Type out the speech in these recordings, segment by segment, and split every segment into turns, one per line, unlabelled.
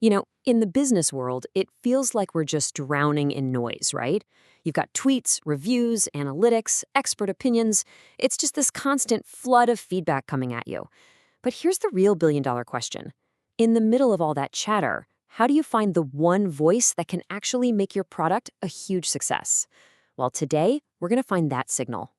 In the business world, it feels like we're just drowning in noise, right? You've got tweets, reviews, analytics, expert opinions. It's just this constant flood of feedback coming at you. But here's the real billion-dollar question. In the middle of all that chatter, how do you find the one voice that can actually make your product a huge success? Well, today, we're going to find that signal.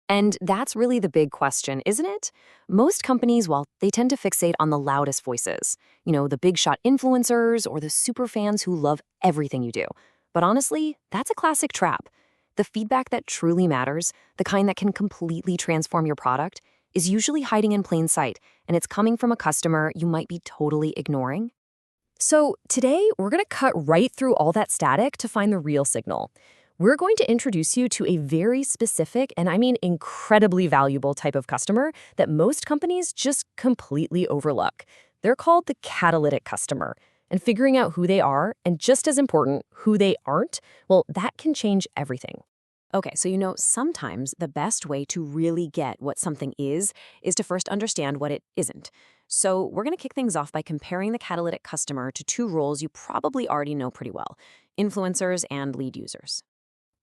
And that's really the big question, isn't it? Most companies, well, they tend to fixate on the loudest voices. The big shot influencers or the super fans who love everything you do. But honestly, that's a classic trap. The feedback that truly matters, the kind that can completely transform your product, is usually hiding in plain sight, and it's coming from a customer you might be totally ignoring. So today, we're going to cut right through all that static to find the real signal. We're going to introduce you to a very specific, and I mean incredibly valuable type of customer that most companies just completely overlook. They're called the catalytic customer. And figuring out who they are, and just as important, who they aren't, well, that can change everything. Okay, so sometimes the best way to really get what something is to first understand what it isn't. So we're going to kick things off by comparing the catalytic customer to two roles you probably already know pretty well: influencers and lead users.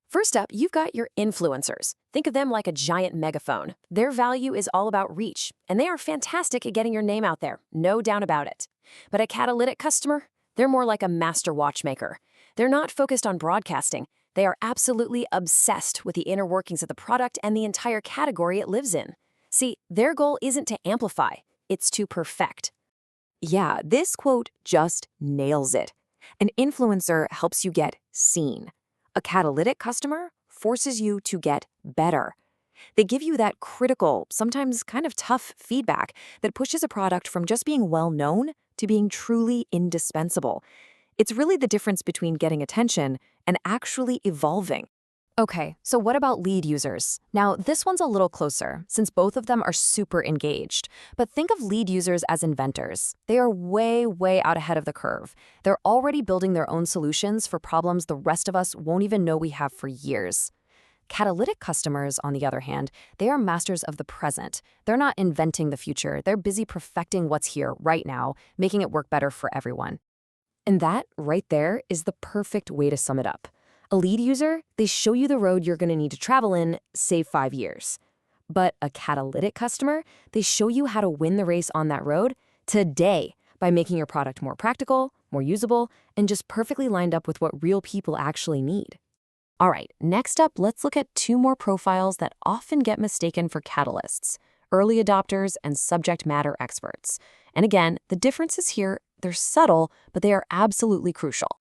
First up, you've got your influencers. Think of them like a giant megaphone. Their value is all about reach, and they are fantastic at getting your name out there, no doubt about it. But a catalytic customer, they're more like a master watchmaker. They're not focused on broadcasting. They are absolutely obsessed with the inner workings of the product and the entire category it lives in. See, their goal isn't to amplify, it's to perfect. Yeah, this quote just nails it. An influencer helps you get seen. A catalytic customer forces you to get better. They give you that critical, sometimes kind of tough feedback that pushes a product from just being well-known to being truly indispensable. It's really the difference between getting attention and actually evolving. Okay, so what about lead users? Now, this one's a little closer, since both of them are super engaged. But think of lead users as inventors. They are way, way out ahead of the curve. They're already building their own solutions for problems the rest of us won't even know we have for years. Catalytic customers, on the other hand, they are masters of the present. They're not inventing the future. They're busy perfecting what's here right now, making it work better for everyone. And that, right there, is the perfect way to sum it up. A lead user, they show you the road you're going to need to travel in, say 5 years. But a catalytic customer, they show you how to win the race on that road today by making your product more practical, more usable, and just perfectly lined up with what real people actually need. All right, next up, let's look at two more profiles that often get mistaken for catalysts: early adopters and subject matter experts. And again, the differences here, they're subtle, but they are absolutely crucial.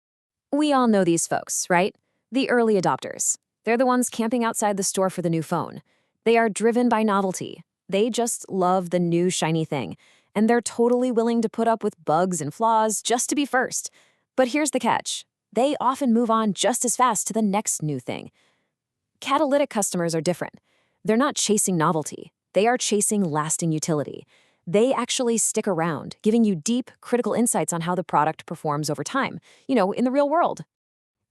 We all know these folks, right? The early adopters. They're the ones camping outside the store for the new phone. They are driven by novelty. They just love the new shiny thing. And they're totally willing to put up with bugs and flaws just to be first. But here's the catch. They often move on just as fast to the next new thing. Catalytic customers are different. They're not chasing novelty. They are chasing lasting utility. They actually stick around, giving you deep, critical insights on how the product performs over time, in the real world.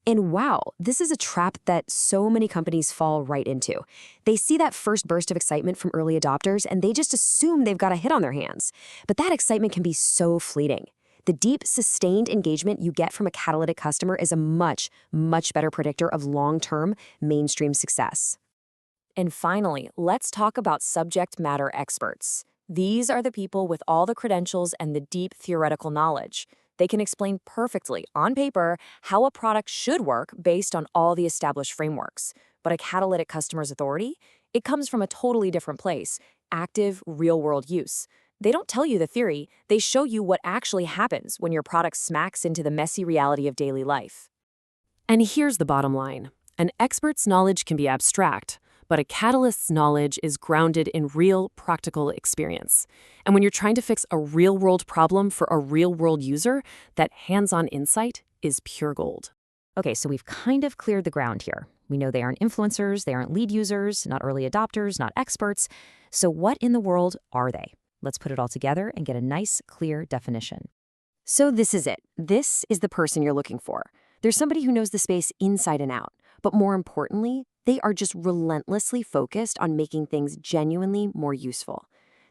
And wow, this is a trap that so many companies fall right into. They see that first burst of excitement from early adopters and they just assume they've got a hit on their hands. But that excitement can be so fleeting. The deep, sustained engagement you get from a catalytic customer is a much, much better predictor of long-term, mainstream success. And finally, let's talk about subject matter experts. These are the people with all the credentials and the deep theoretical knowledge. They can explain perfectly, on paper, how a product should work based on all the established frameworks. But a catalytic customer's authority? It comes from a totally different place: active, real-world use. They don't tell you the theory, they show you what actually happens when your product smacks into the messy reality of daily life. And here's the bottom line. An expert's knowledge can be abstract, but a catalyst's knowledge is grounded in real, practical experience. And when you're trying to fix a real-world problem for a real-world user, that hands-on insight is pure gold. Okay, so we've kind of cleared the ground here. We know they aren't influencers, they aren't lead users, not early adopters, not experts. So what in the world are they? Let's put it all together and get a nice, clear definition. So this is it. This is the person you're looking for. There's somebody who knows the space inside and out. But more importantly, they are just relentlessly focused on making things genuinely more useful.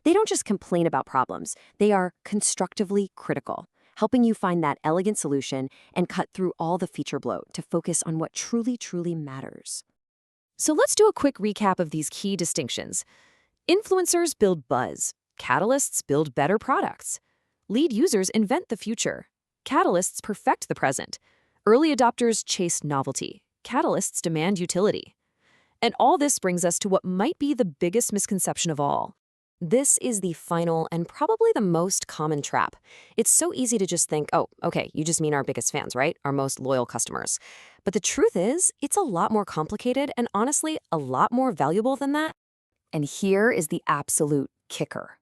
They don't just complain about problems. They are constructively critical. helping you find that elegant solution and cut through all the feature bloat to focus on what truly matters. So let's do a quick recap of these key distinctions. Influencers build buzz. Catalysts build better products. Lead users invent the future. Catalysts perfect the present. Early adopters chase novelty. Catalysts demand utility. And all this brings us to what might be the biggest misconception of all. This is the final and probably the most common trap. It's so easy to just think, oh, okay, you just mean our biggest fans, right? Our most loyal customers. But the truth is, it's a lot more complicated and honestly, a lot more valuable than that. And here is the absolute kicker.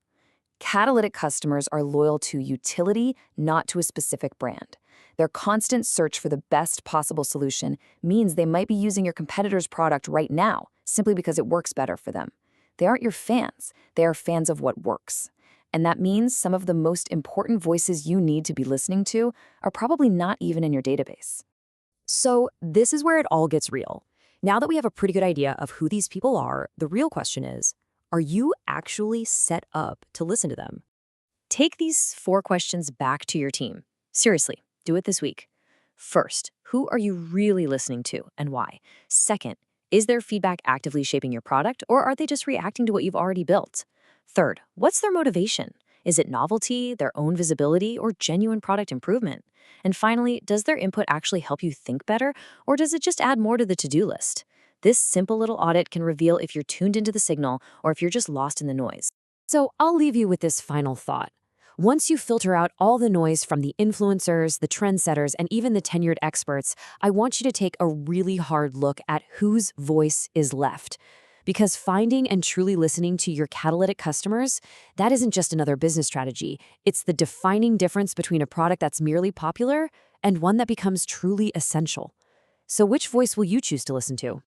Catalytic customers are loyal to utility, not to a specific brand. Their constant search for the best possible solution means they might be using your competitor's product right now, simply because it works better for them. They aren't your fans. They are fans of what works. And that means some of the most important voices you need to be listening to are probably not even in your database. So this is where it all gets real. Now that we have a pretty good idea of who these people are, the real question is, are you actually set up to listen to them? Take these 4 questions back to your team. Seriously, do it this week. First, who are you really listening to and why? Second, is their feedback actively shaping your product, or are they just reacting to what you've already built? Third, what's their motivation? Is it novelty, their own visibility, or genuine product improvement? And finally, does their input actually help you think better, or does it just add more to the to-do list? This simple little audit can reveal if you're tuned into the signal or if you're just lost in the noise. So I'll leave you with this final thought. Once you filter out all the noise from the influencers, the trendsetters, and even the tenured experts, I want you to take a really hard look at whose voice is left. Because finding and truly listening to your catalytic customers, that isn't just another business strategy. It's the defining difference between a product that's merely popular and one that becomes truly essential. So which voice will you choose to listen to?